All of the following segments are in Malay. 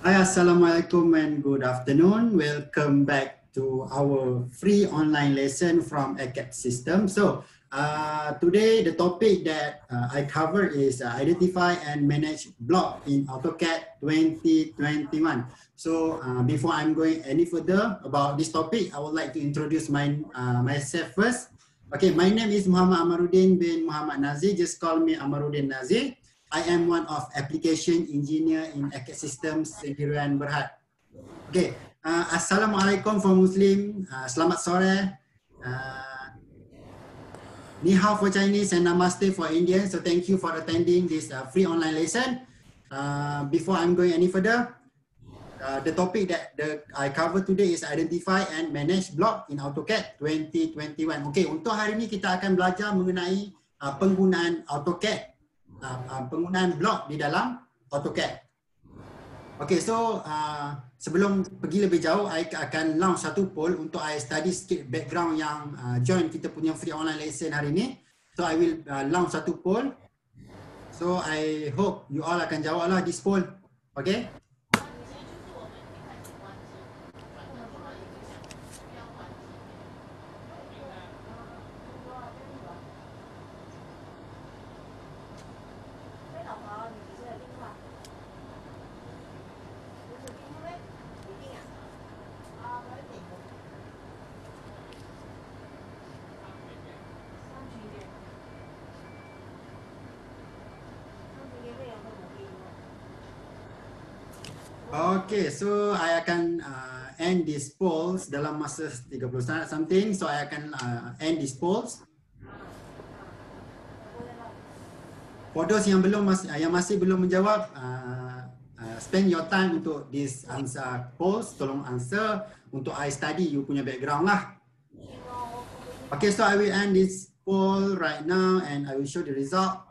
Hi, Assalamualaikum and good afternoon. Welcome back to our free online lesson from ACAD System. Today the topic that I cover is identify and manage block in AutoCAD 2021. Before I'm going any further about this topic, I would like to introduce myself first. Okay, my name is Muhammad Amaruddin bin Muhammad Nazir. Just call me Amaruddin Nazir. I am one of application engineer in ACAD Systems Sendirian Berhad. Okay, Assalamualaikum for Muslim. Selamat sore. Ni hao for Chinese and Namaste for Indian. So thank you for attending this free online lesson. Before I'm going any further, the topic that I cover today is identify and manage block in AutoCAD 2021. Okay, untuk hari ini kita akan belajar mengenai penggunaan AutoCAD, penggunaan block di dalam AutoCAD. Okay, sebelum pergi lebih jauh, I akan launch satu poll untuk I study sikit background yang join kita punya free online lesson hari ini. So I will launch satu poll. So I hope you all akan jawab lah this poll. Okay. Okay, so I akan end this polls dalam masa 30 saat something. So I akan end this polls. For those yang masih belum menjawab, spend your time untuk this answer polls. Tolong answer untuk I study you punya background lah. Okay, so I will end this poll right now and I will show the result.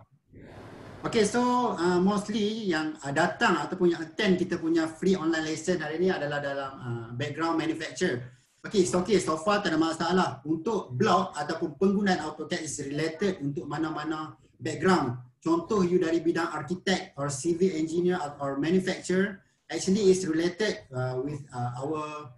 Okay, so mostly yang datang ataupun yang attend kita punya free online lesson hari ini adalah dalam background manufacture. Okay, so far tak ada masalah. Untuk block ataupun penggunaan AutoCAD is related untuk mana-mana background. Contoh you dari bidang architect or civil engineer or manufacturer, actually is related with our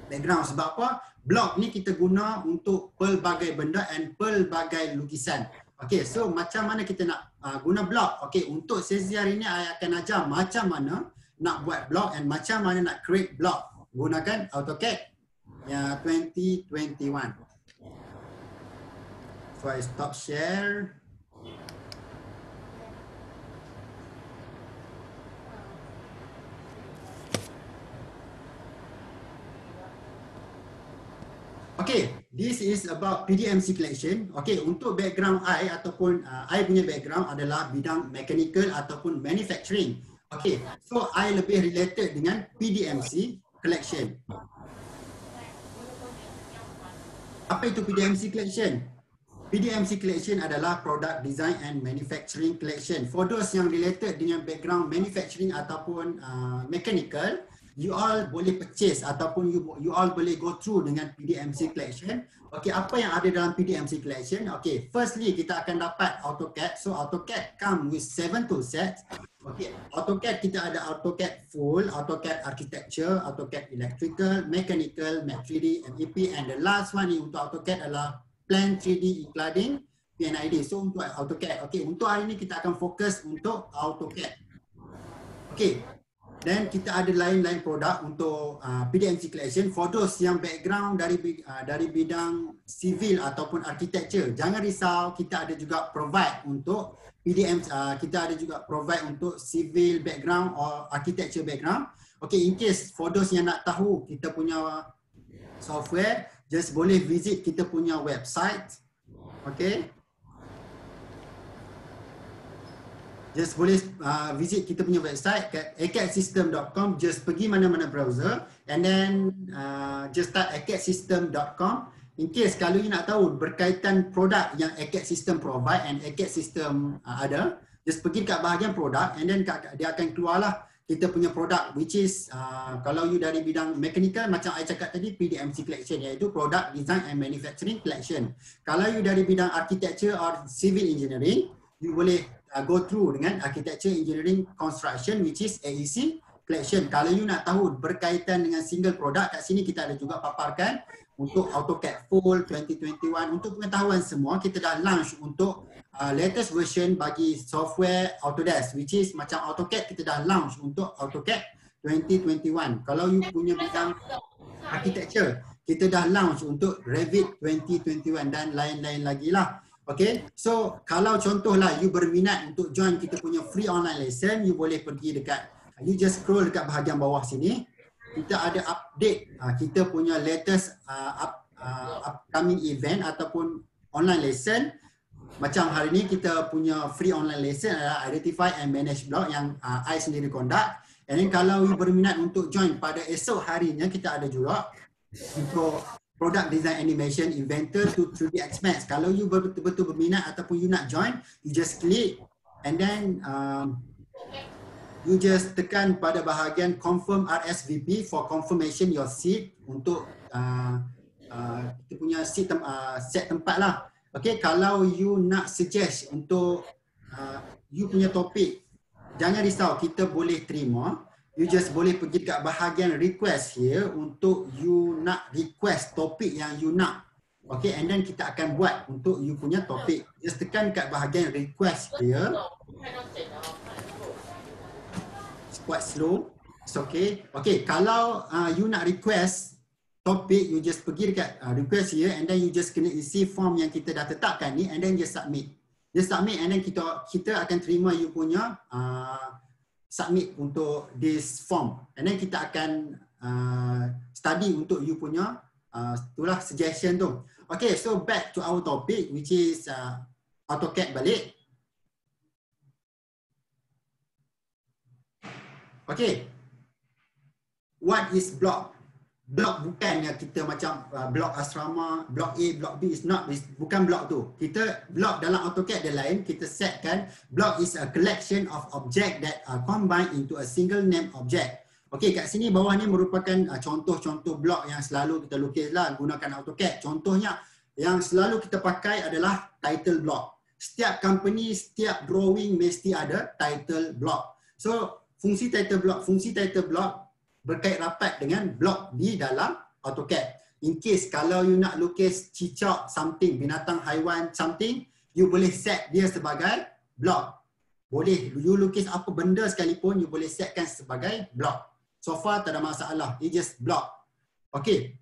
background. Sebab apa? Block ni kita guna untuk pelbagai benda and pelbagai lukisan. Okay, so macam mana kita nak guna block? Okay, untuk sesi hari ni saya akan ajar macam mana nak buat block and macam mana nak create block gunakan AutoCAD 2021. So I stop share. Okay, this is about PDMC collection. Okay, untuk background I ataupun I punya background adalah bidang mechanical ataupun manufacturing. Okay, so I lebih related dengan PDMC collection. Apa itu PDMC collection? PDMC collection adalah product design and manufacturing collection. For those yang related dengan background manufacturing ataupun mechanical, you all boleh purchase ataupun you all boleh go through dengan PDMC collection. Okay, apa yang ada dalam PDMC collection? Okay, firstly kita akan dapat AutoCAD. So AutoCAD come with 7 toolsets. Okay, AutoCAD kita ada AutoCAD full, AutoCAD architecture, AutoCAD electrical, mechanical, Mach 3D, MEP, and the last one ni untuk AutoCAD adalah Plan 3D including PNID. So untuk AutoCAD. Okay, untuk hari ni kita akan fokus untuk AutoCAD. Okay. Dan kita ada lain-lain produk untuk PDMC collection. For those yang background dari bidang civil ataupun architecture, jangan risau, kita ada juga provide untuk PDM, kita ada juga provide untuk civil background or architecture background. Okay, in case for those yang nak tahu kita punya software, just boleh visit kita punya website. Okay. Just boleh visit kita punya website kat acadsystem.com. Just pergi mana-mana browser and then just type acadsystem.com. In case kalau you nak tahu berkaitan produk yang ACAD System provide and ACAD System ada, just pergi kat bahagian produk and then dia akan keluarlah kita punya produk which is kalau you dari bidang mechanical macam saya cakap tadi PDMC collection iaitu product design and manufacturing collection. Kalau you dari bidang architecture or civil engineering, you boleh go through dengan architecture engineering construction which is AEC collection. Kalau you nak tahu berkaitan dengan single product, kat sini kita ada juga paparkan untuk AutoCAD Full 2021. Untuk pengetahuan semua, kita dah launch untuk latest version bagi software Autodesk, which is macam AutoCAD kita dah launch untuk AutoCAD 2021. Kalau you punya bidang architecture, kita dah launch untuk Revit 2021 dan lain-lain lagi lah. Okay, so kalau contohlah you berminat untuk join kita punya free online lesson, you boleh pergi dekat, you just scroll dekat bahagian bawah sini. Kita ada update kita punya latest upcoming event ataupun online lesson. Macam hari ni kita punya free online lesson adalah Identify and Manage Block yang I sendiri conduct. And then kalau you berminat untuk join pada esok harinya, kita ada juga untuk Product Design Animation Inventor to 3D Expense. Kalau you betul-betul berminat ataupun you nak join, you just click and then you just tekan pada bahagian Confirm RSVP for confirmation your seat untuk kita punya seat set tempat lah. Okay, kalau you nak suggest untuk you punya topik, jangan risau, kita boleh terima. You just boleh pergi kat bahagian request here untuk you nak request topik yang you nak. Okay, and then kita akan buat untuk you punya topik. Just tekan kat bahagian request here. It's quite slow. It's okay. Okay, kalau you nak request topik, you just pergi dekat request here and then you just kena isi form yang kita dah tetapkan ni and then just submit. Just submit and then kita akan terima you punya submit untuk this form and then kita akan study untuk you punya itulah suggestion tu. Okay, so back to our topic which is AutoCAD balik. Okay, what is block? Block bukan yang kita macam block asrama, block A, block B, bukan block tu. Kita block dalam AutoCAD dia lain, kita setkan block is a collection of object that are combined into a single name object. Okey, kat sini bawah ni merupakan contoh-contoh block yang selalu kita lukis lah gunakan AutoCAD. Contohnya yang selalu kita pakai adalah title block. Setiap company, setiap drawing mesti ada title block. So, fungsi title block berkait rapat dengan blok di dalam AutoCAD. In case kalau you nak lukis cicak something, binatang, haiwan something, you boleh set dia sebagai blok. Boleh you lukis apa benda sekalipun, you boleh setkan sebagai blok. So far tak ada masalah, it just block. Okay,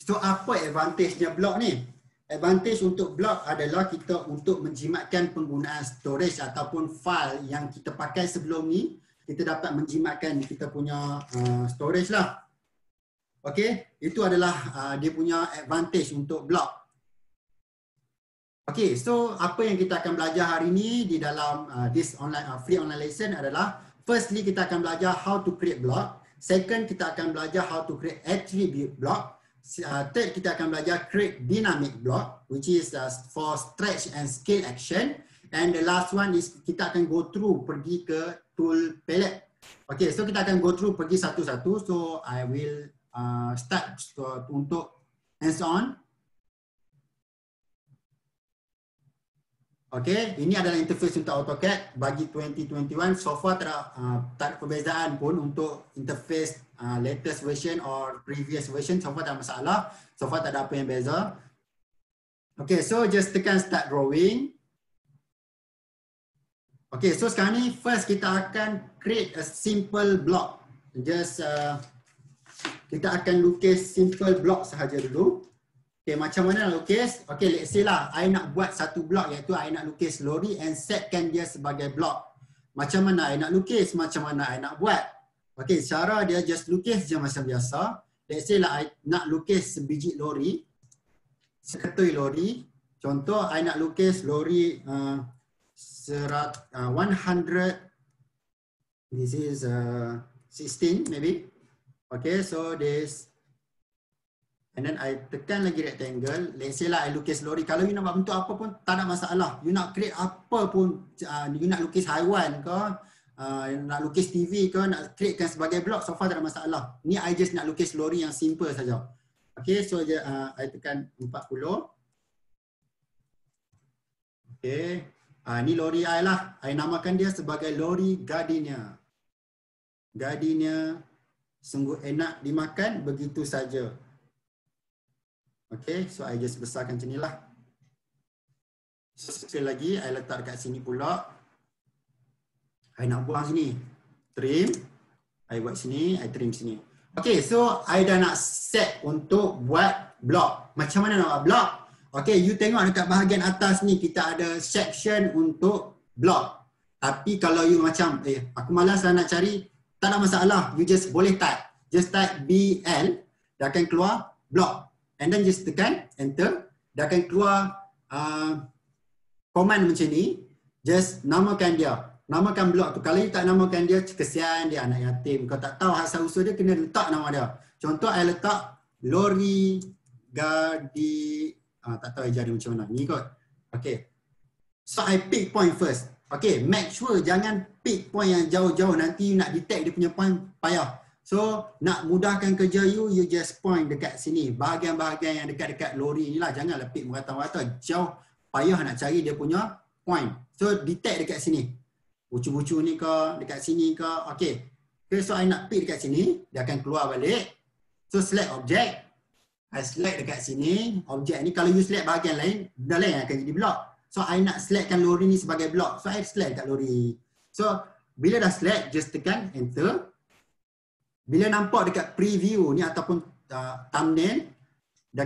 so apa advantage-nya blok ni? Advantage untuk blok adalah kita untuk menjimatkan penggunaan storage ataupun file yang kita pakai sebelum ni, kita dapat menjimatkan kita punya storage lah. Okay, itu adalah dia punya advantage untuk blok. Okay, so apa yang kita akan belajar hari ni di dalam this online free online lesson adalah, firstly kita akan belajar how to create block. Second, kita akan belajar how to create attribute block. Third, kita akan belajar create dynamic block, which is for stretch and scale action. And the last one is kita akan go through pergi ke tool palette. Okay, so kita akan go through pergi satu-satu. So I will start untuk hands on. Okay, ini adalah interface untuk AutoCAD bagi 2021. So far tak ada perbezaan pun untuk interface latest version or previous version. So far tak ada masalah. So far tak ada apa yang beza. Okay, so just tekan start drawing. Okay, so sekarang ni first kita akan create a simple block. Just kita akan lukis simple block sahaja dulu. Okay, macam mana nak lukis? Okay, let's say lah, I nak buat satu block iaitu I nak lukis lori and setkan dia sebagai block. Macam mana I nak lukis? Macam mana I nak buat? Okay, cara dia just lukis je macam biasa. Let's say lah, I nak lukis sebiji lori, seketui lori. Contoh, I nak lukis lori 100, this is 16 maybe. Okay, so this, and then I tekan lagi rectangle. Let's say lah I lukis lori. Kalau you nak buat bentuk apa pun tak ada masalah. You nak create apa pun, you nak lukis haiwan ke, nak lukis TV ke, nak createkan sebagai block, so far tak ada masalah. Ni I just nak lukis lori yang simple saja. Okay, so I tekan 40. Okay, ni lori I lah. I namakan dia sebagai lori Gardenia. Gadinya sungguh enak dimakan begitu saja. Okay, so I just besarkan macam ni lah. So, sekali lagi, I letak dekat sini pula. I nak buang sini. Trim. I buat sini, I trim sini. Okay, so I dah nak set untuk buat blok. Macam mana nak buat blok? Okay, you tengok dekat bahagian atas ni, kita ada section untuk blok. Tapi kalau you macam, aku malas lah nak cari, tak ada masalah. You just boleh type. Just type BL, dia akan keluar blok. And then just tekan enter, dia akan keluar command macam ni. Just namakan dia. Namakan blok tu. Kalau you tak namakan dia, kesian dia anak yatim. Kau tak tahu asal usul dia, kena letak nama dia. Contoh I letak Lori Gadi, tak tahu I jadi macam mana. Ni kot. Okay. So I pick point first. Okay, make sure jangan pick point yang jauh-jauh. Nanti you nak detect dia punya point, payah. So, nak mudahkan kerja you just point dekat sini. Bahagian-bahagian yang dekat-dekat lori ni lah. Janganlah pick merata-merata. Jauh, payah nak cari dia punya point. So, detect dekat sini. Bucu-bucu ni ke, dekat sini ke. Okay. Okay, so I nak pick dekat sini. Dia akan keluar balik. So, select object. I select dekat sini. Objek ni, kalau you select bahagian lain, benda lain akan jadi blok. So, I nak selectkan lori ni sebagai blok. So, I select dekat lori. So, bila dah select, just tekan enter. Bila nampak dekat preview ni ataupun thumbnail, dia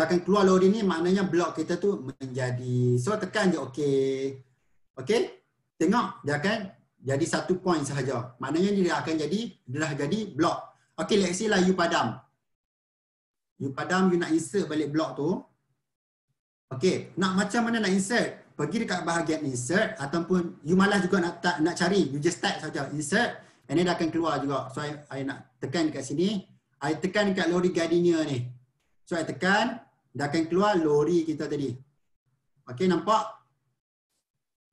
akan keluar lori ni, maknanya blok kita tu menjadi. So tekan je okey. Okey? Tengok dia akan jadi 1 point sahaja. Maknanya dia akan jadi, dia dah jadi blok. Okey, let's say lah you padam. You padam, you nak insert balik blok tu. Okey, nak macam mana nak insert? Pergi dekat bahagian insert ataupun you malas juga nak cari, you just type saja insert. And then dia akan keluar juga. So I nak tekan dekat sini. I tekan dekat lori Gardenia ni. So I tekan, dia akan keluar lori kita tadi. Okay, nampak?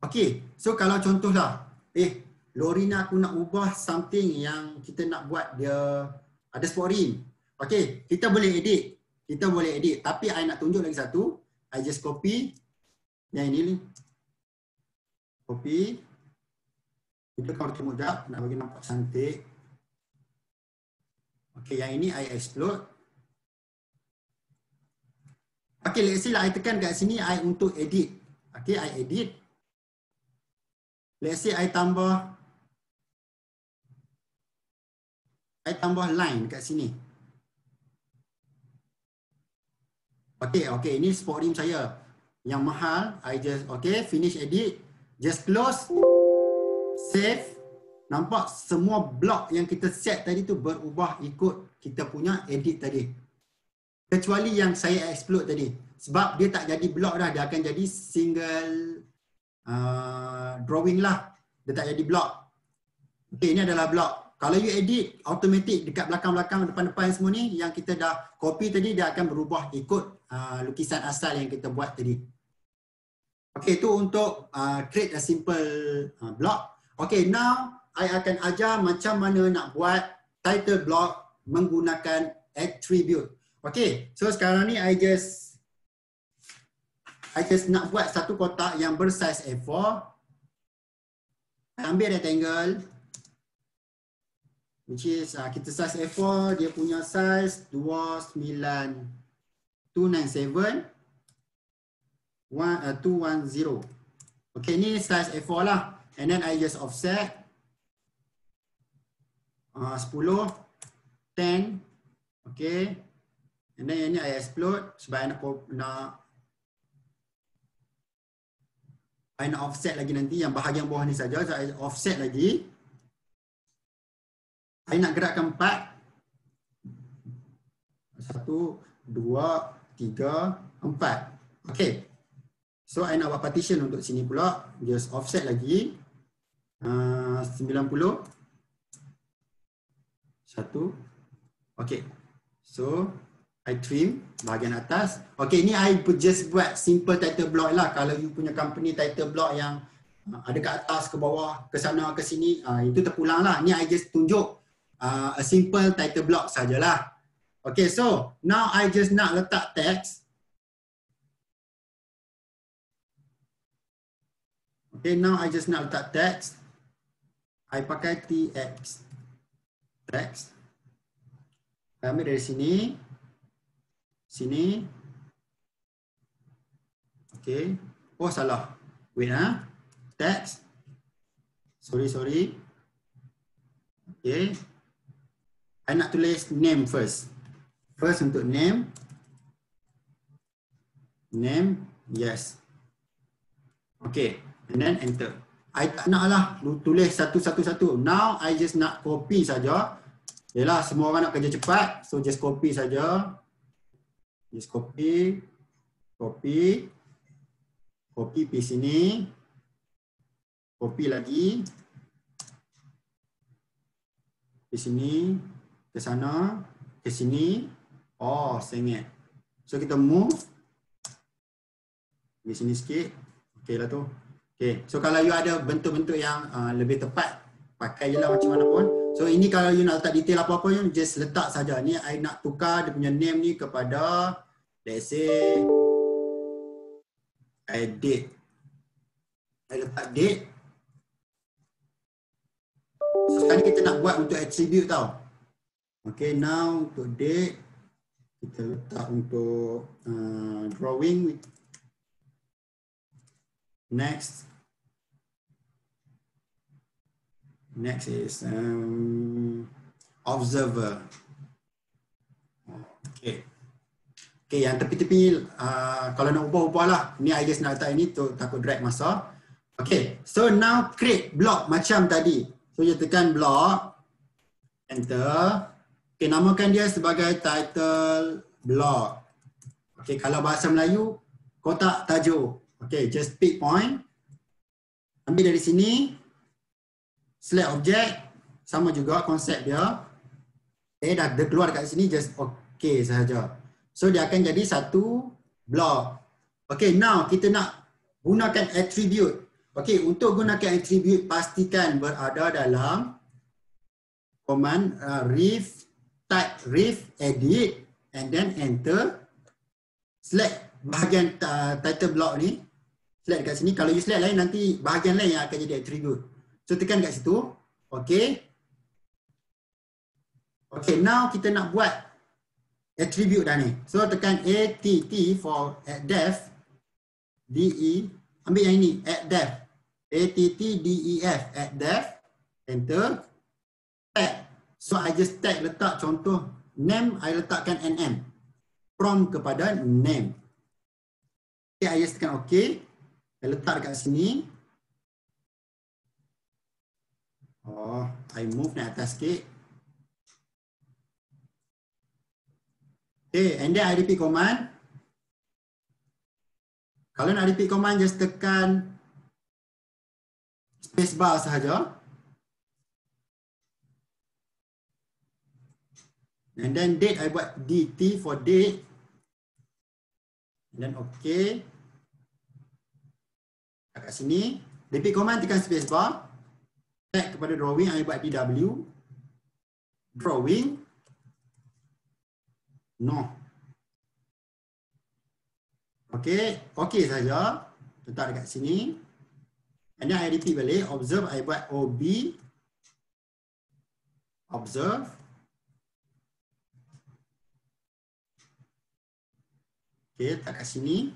Okay, so kalau contohlah, lori ni aku nak ubah something yang kita nak buat dia ada sport rim. Okay, kita boleh edit. Kita boleh edit. Tapi I nak tunjuk lagi satu. I just copy. Yang ini ni. Copy. Kita kalau tengok sekejap, nak bagi nampak cantik. Okey, yang ini I explode. Okey, let's say lah I tekan kat sini, I untuk edit. Okey, I edit. Let's say I tambah line kat sini. Okey, ini sport rim saya. Yang mahal, I just, finish edit. Just close. Save. Nampak semua blok yang kita set tadi tu berubah ikut kita punya edit tadi. Kecuali yang saya explode tadi. Sebab dia tak jadi blok dah. Dia akan jadi single drawing lah. Dia tak jadi blok. Okay, ini adalah blok. Kalau you edit, automatic dekat belakang-belakang, depan-depan semua ni yang kita dah copy tadi, dia akan berubah ikut lukisan asal yang kita buat tadi. Okay, itu untuk create a simple block. Okay, now I akan ajar macam mana nak buat title block menggunakan attribute. Okay, so sekarang ni I just nak buat satu kotak yang bersaiz A4. I ambil rectangle, which is kita saiz A4, dia punya saiz 297 210. Okay, ni saiz A4 lah. And then I just offset 10, 10. Okay. And then yang ni I explode sebab I nak offset lagi nanti yang bahagian bawah ni saja. So I offset lagi. I nak gerakkan 4. 1, 2, 3, 4. Okay. So I nak buat partition untuk sini pula. Just offset lagi. 90. 1. Okay. So I trim bahagian atas. Okay, ni I just buat simple title block lah. Kalau you punya company title block yang ada ke atas, ke bawah, ke sana, ke sini, itu terpulang lah. Ni I just tunjuk a simple title block sajalah. Okay, so now I just nak letak text. Okay, now I just nak letak text. I pakai TX. text. Saya ambil dari sini. Sini. Okay. Oh, salah. Wait ah. Text. Sorry. Okay. I nak tulis name first. First untuk name. Name. Yes. Okay. And then enter. I tak nak lah tulis satu-satu. Now I just nak copy saja. Yalah, semua orang nak kerja cepat. So just copy saja. Just copy. Copy di sini. Copy lagi. Di sini. Ke sana. Ke sini. Oh, sengit. So kita move. Di sini sikit. Okay lah tu. Okay. So kalau you ada bentuk-bentuk yang lebih tepat, pakai je lah macam mana pun. So ini kalau you nak letak detail apa-apa, you just letak saja. Ni I nak tukar dia punya name ni kepada, let's say, date. I letak date. So sekarang kita nak buat untuk attribute tau. Okay, now untuk date, kita letak untuk drawing. Next is observer. Okay, yang tepi-tepi kalau nak ubah-ubah lah. Ni I just nak letak ini tu, takut drag masa. Okay, so now create block macam tadi. So you tekan block, enter. Okay, namakan dia sebagai title block. Okay, kalau bahasa Melayu, kotak tajuk. Okay, just pick point. Ambil dari sini. Select object. Sama juga konsep dia. Okay, dah keluar dekat sini, just okay sahaja. So dia akan jadi satu block. Okay, now kita nak gunakan attribute. Okay, untuk gunakan attribute, pastikan berada dalam command ref, type ref, edit, and then enter. Select bahagian title block ni. Select dekat sini. Kalau you select lain, nanti bahagian lain yang akan jadi attribute. So tekan kat situ. Okay. Okay, now kita nak buat attribute dah ni. So tekan ATT for @def. DE. Ambil yang ini. @def. ATTDEF. @def. Enter. Tag. So I just tag, letak contoh name, I letakkan NM. From kepada name. Okay, I just tekan OK. I letak dekat sini. Oh, I move naik atas sikit. Okay, and then I repeat command. Kalau nak repeat command, just tekan spacebar sahaja. And then date, I buat DT for date. And then OK. Kat sini, repeat command, tekan spacebar. Tag kepada drawing, I buat DW. Drawing. No. Okay, okay saja. Letak dekat sini. And then I repeat balik. Observe, I buat OB. Observe. Okay, letak kat sini.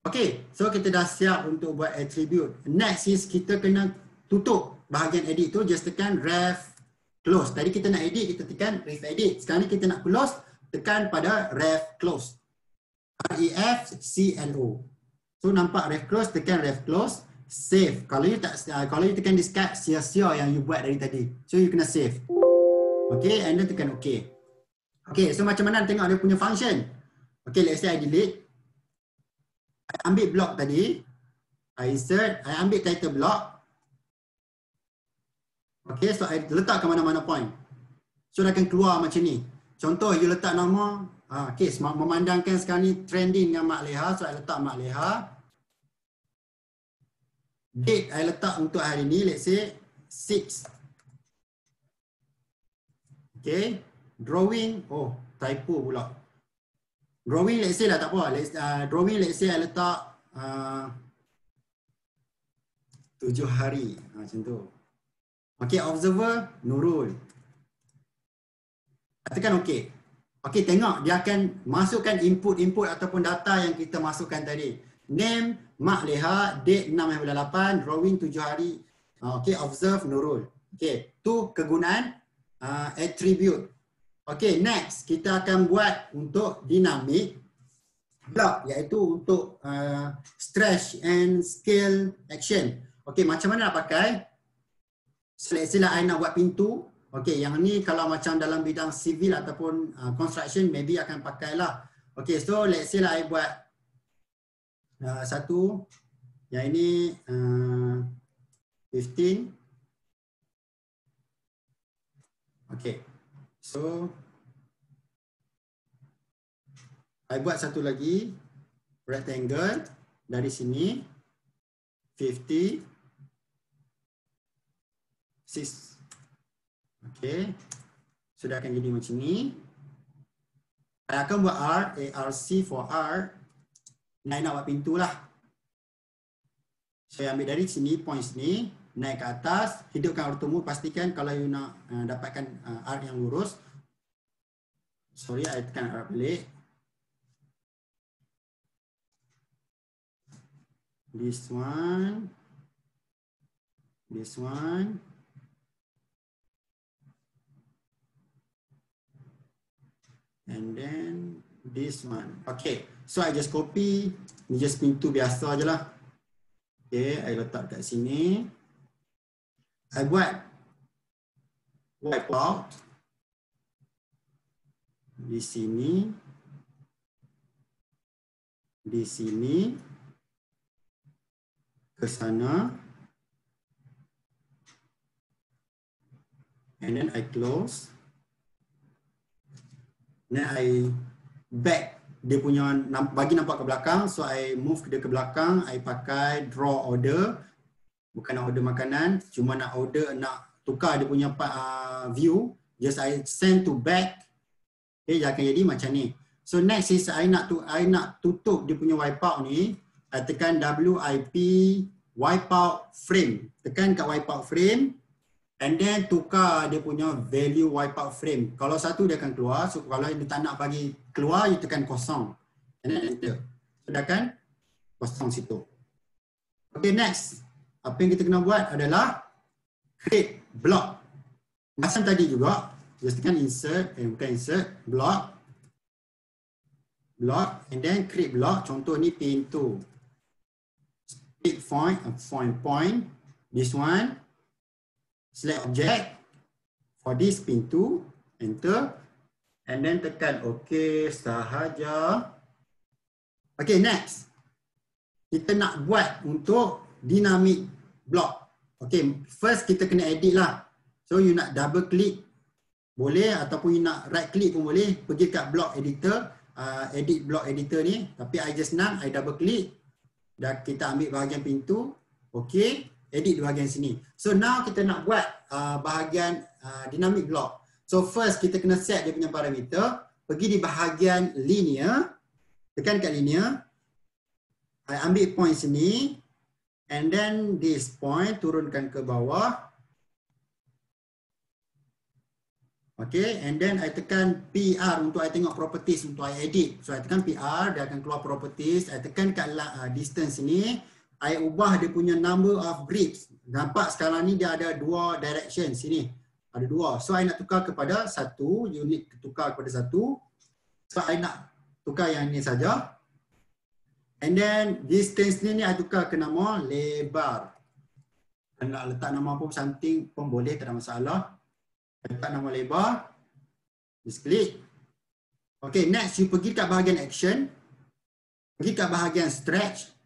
Okay, so kita dah siap untuk buat attribute. Next is kita kena tutup bahagian edit tu. Just tekan ref close. Tadi kita nak edit, kita tekan ref edit. Sekarang ni kita nak close, tekan pada ref close. REFCLO. So nampak ref close, tekan ref close, save. Kalau you tekan discard, sia-sia yang you buat dari tadi. So you kena save. Okay, and then tekan OK. Okay, so macam mana tengok dia punya function. Okay, let's say I delete. I ambil block tadi. I insert, I ambil title block. Okay, so I letak ke mana-mana point. So dia akan keluar macam ni. Contoh, you letak nama, okay, memandangkan sekarang ni trending dengan Mak Leha. So I letak Mak Leha. Date, I letak untuk hari ni, let's say 6. Okay, drawing, oh typo pula. Drawing let's say lah, tak apa. Drawing let's say I letak 7 hari. Macam tu. Okay, observer Nurul. Tekan OK. OK, tengok dia akan masukkan input-input ataupun data yang kita masukkan tadi. Name Mak Leha, date 6/8, drawing 7 hari. OK, observe Nurul. OK, tu kegunaan attribute. OK, next kita akan buat untuk dynamic block, iaitu untuk stretch and scale action. OK, macam mana nak pakai? Sila I nak buat pintu. Okey, yang ni kalau macam dalam bidang civil ataupun construction maybe akan pakailah. Okey, so let's say lah I buat satu, yang ini 15. Okey, so I buat satu lagi rectangle dari sini 50 6. Okey, sudah akan jadi macam ni. Saya akan buat R, ARC for R. Naik nak buat pintu lah. Saya ambil dari sini, point sini, naik ke atas, hidupkan auto move, pastikan kalau you nak dapatkan R yang lurus. Sorry, I tekan R balik. This one. This one. And then this one. Okay, so I just copy. Ni just pintu biasa je lah. Okay, I letak kat sini. I buat wipeout di sini, di sini, ke sana, and then I close. Then I back dia punya, bagi nampak ke belakang, so I move dia ke belakang. I pakai draw order, bukan nak order makanan, cuma nak order, nak tukar dia punya view. Just I send to back. Okay, dia akan jadi macam ni. So next is I nak tutup dia punya wipeout ni. I tekan WIP wipeout frame. Tekan kat wipeout frame. And then tukar dia punya value wipeout frame. Kalau satu dia akan keluar. So kalau dia tak nak bagi keluar, you tekan kosong. And then enter. So dia akan kosong situ. Okay, next. Apa yang kita kena buat adalah create block. Macam tadi juga. Just tekan insert. Bukan insert. Block. Block. And then create block. Contoh ni pintu. Pick point. Point. This one. Select object for this pintu, enter, and then tekan OK sahaja. Okay, next. Kita nak buat untuk dynamic block. Okay, first kita kena edit lah. So you nak double click boleh, ataupun you nak right click pun boleh. Pergi kat block editor, edit block editor ni. Tapi I just nak, I double click. Dan kita ambil bahagian pintu. Okay. Edit di bahagian sini. So now kita nak buat bahagian dynamic block. So first kita kena set dia punya parameter. Pergi di bahagian linear. Tekan kat linear. I ambil point sini. And then this point turunkan ke bawah. Okay, and then I tekan PR untuk I tengok properties untuk I edit. So I tekan PR, dia akan keluar properties. I tekan kat distance sini. I ubah dia punya number of grips. Nampak sekarang ni dia ada dua direction sini. Ada dua. So I nak tukar kepada satu. Unit tukar kepada satu. So I nak tukar yang ni saja. And then distance ni I tukar ke nama lebar. Nak letak nama pun something pun boleh, tak ada masalah. Letak nama lebar. Just click. Okay, next you pergi kat bahagian action. Pergi kat bahagian stretch.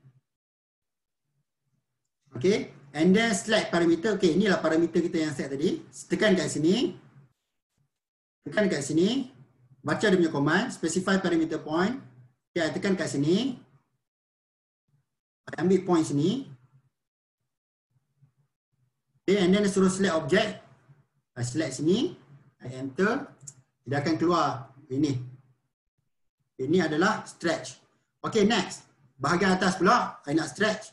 Okay, and then select parameter. Okay, inilah parameter kita yang set tadi. Tekan kat sini. Tekan kat sini. Baca dia punya command. Specify parameter point. Okay, tekan kat sini. Ambil point sini. Okay, and then suruh select object. Select sini. Enter. Dia akan keluar ini. Ini adalah stretch. Okay, next. Bahagian atas pula, I nak stretch.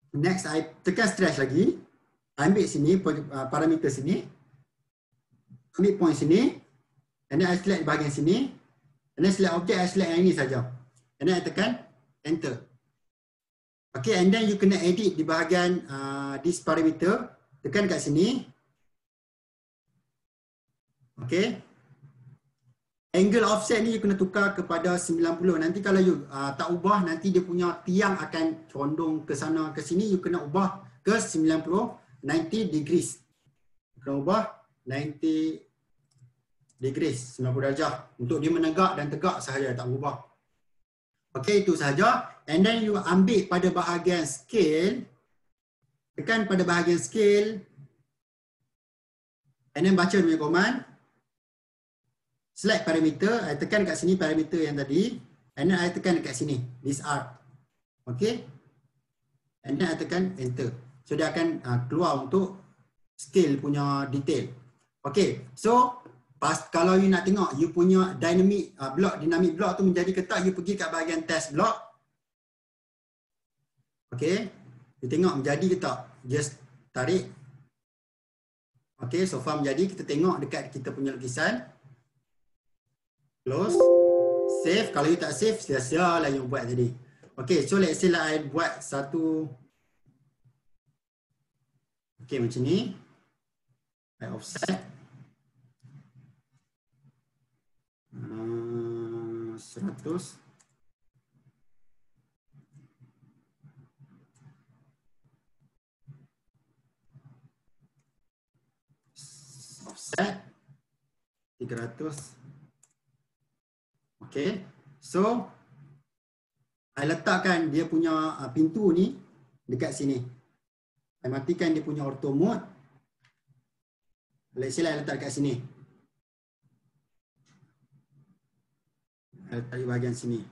Next, I tekan stretch lagi. Ambil sini, parameter sini. ambil point sini, and then I select bahagian sini, and then select object, I select yang ini saja. And then I tekan enter. Okay, and then you kena edit di bahagian this parameter, tekan kat sini. Okay. Angle offset ni you kena tukar kepada 90. Nanti kalau you tak ubah, nanti dia punya tiang akan condong ke sana ke sini. You kena ubah ke 90 degrees. You kena ubah 90 degrees, 90 darjah. Untuk dia menegak dan tegak sahaja, tak ubah. Okay, itu sahaja. And then you ambil pada bahagian scale. Tekan pada bahagian scale. And then baca dua command. Select parameter, I tekan kat sini parameter yang tadi, and then I tekan kat sini, this art. Okay. And then I tekan enter. So dia akan keluar untuk scale punya detail. Okay. So kalau you nak tengok you punya dynamic block tu menjadi ke tak, you pergi kat bahagian test block. Okay. You tengok menjadi ke tak. Just tarik. Okay. So far menjadi. Kita tengok dekat kita punya lukisan. Close, save. Kalau you tak save, sia-sia lah yang buat tadi. Okay, so let's say lah I buat satu. Okay, macam ni. I offset. 100. Offset. 300. Okay, so I letakkan dia punya pintu ni dekat sini. I matikan dia punya auto mode. Let's say I letak dekat sini. I letak di bahagian sini.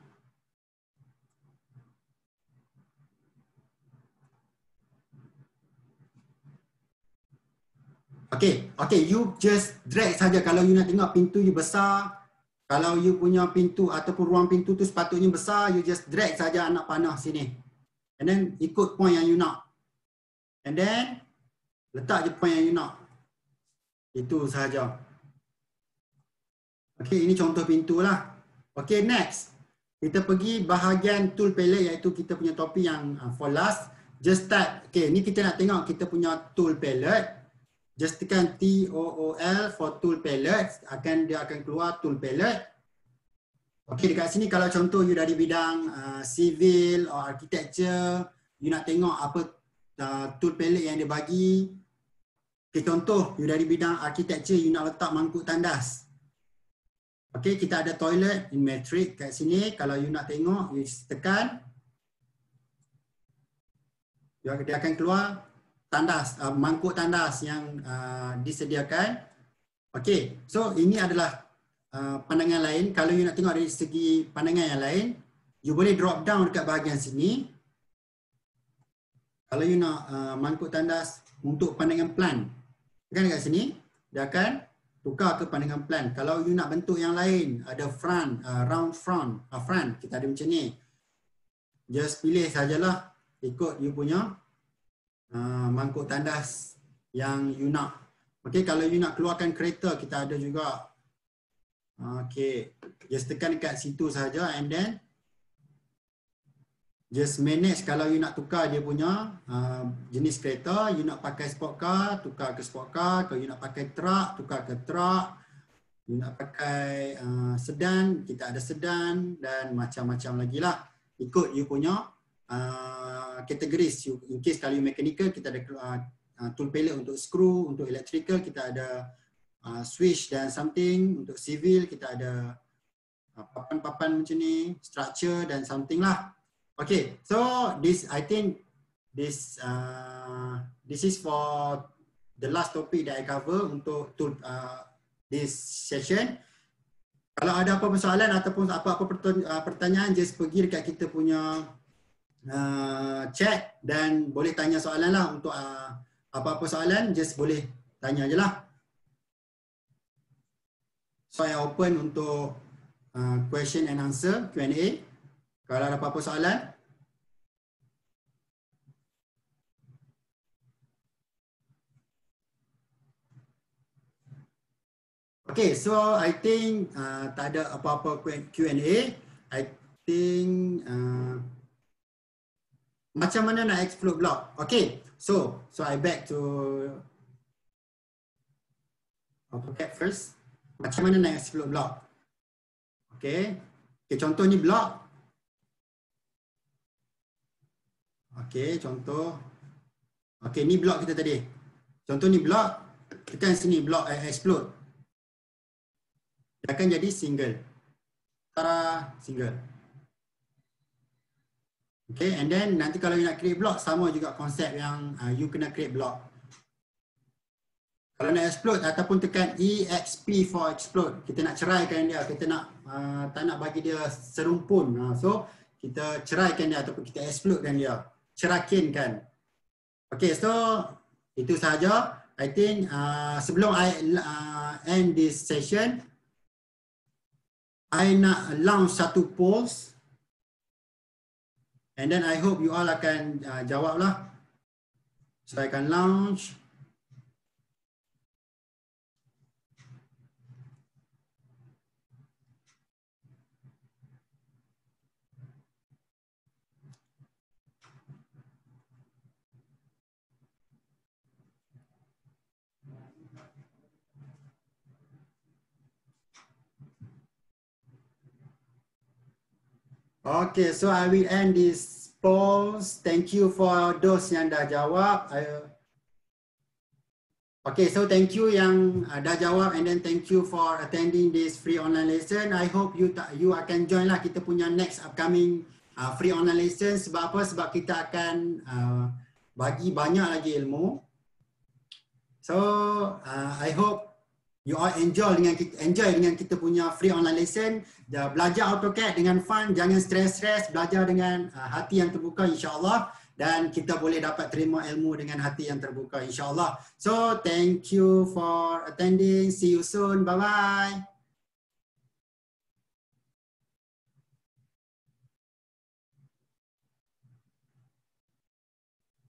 Okay, you just drag saja. Kalau you nak tengok pintu you besar, kalau you punya pintu ataupun ruang pintu tu sepatutnya besar, you just drag saja anak panah sini. And then ikut point yang you nak. And then letak je point yang you nak. Itu sahaja. Okay, ini contoh pintu lah. Okay, next. Kita pergi bahagian tool palette, iaitu kita punya topi yang for last. Just start. Okay, ni kita nak tengok kita punya tool palette. Just tekan TOOL for tool palette. Dia akan keluar tool palette. Okay, dekat sini kalau contoh you dari bidang civil or architecture, you nak tengok apa tool palette yang dia bagi. Okay, contoh you dari bidang architecture, you nak letak mangkuk tandas. Okay, kita ada toilet in matrix kat sini. Kalau you nak tengok, you tekan. Dia akan keluar tandas, mangkuk tandas yang disediakan. Okay, so ini adalah pandangan lain. Kalau you nak tengok dari segi pandangan yang lain, you boleh drop down dekat bahagian sini. Kalau you nak mangkuk tandas untuk pandangan plan, tekan dekat sini, dia akan tukar ke pandangan plan. Kalau you nak bentuk yang lain, ada front, round front, kita ada macam ni. Just pilih sajalah ikut you punya mangkuk tandas yang you nak. Okay, kalau you nak keluarkan kereta, kita ada juga. Okay, just tekan dekat situ saja, and then just manage. Kalau you nak tukar dia punya jenis kereta, you nak pakai sport car, tukar ke sport car. Kalau you nak pakai truck, tukar ke truck. You nak pakai sedan, kita ada sedan, dan macam-macam lagi lah. Ikut you punya categories. In case kalau you mechanical, kita ada tool palette untuk screw. Untuk electrical, kita ada switch dan something. Untuk civil, kita ada papan-papan macam ni, structure dan something lah. Okay, so I think this is for the last topic that I cover untuk this session. Kalau ada apa-apa soalan ataupun apa-apa pertanyaan, just pergi dekat kita punya chat dan boleh tanya soalan lah. Untuk apa-apa soalan, just boleh tanya je lah. So I open untuk question and answer, Q&A. Kalau ada apa-apa soalan. Okay, so I think tak ada apa-apa Q&A. I think macam mana nak explode block? Okay, so I back to AutoCAD first. Macam mana nak explode block? Okay, contoh ni block. Okay, contoh. Okay, ni block kita tadi. Contoh ni block. Tekan sini block explode. Dia akan jadi single. Tara, single. Okay, and then nanti kalau you nak create block, sama juga konsep yang you kena create block. Kalau nak explode ataupun tekan EXP for explode, kita nak ceraikan dia, kita nak tak nak bagi dia serumpun. So, kita ceraikan dia ataupun kita explodekan dia. Cerakinkan. Okay, so itu sahaja. I think sebelum I end this session, I nak launch satu polls. And then I hope you all akan jawab lah. So I akan launch. Okay, so I will end this polls. Thank you for those yang dah jawab. Okay, so thank you yang dah jawab, and then thank you for attending this free online lesson. I hope you akan join lah kita punya next upcoming free online lesson. Sebab apa? Sebab kita akan bagi banyak lagi ilmu. So I hope you all enjoy dengan kita punya free online lesson. Belajar AutoCAD dengan fun, jangan stres-stres, belajar dengan hati yang terbuka insya-Allah, dan kita boleh dapat terima ilmu dengan hati yang terbuka insya-Allah. So thank you for attending. See you soon. Bye bye.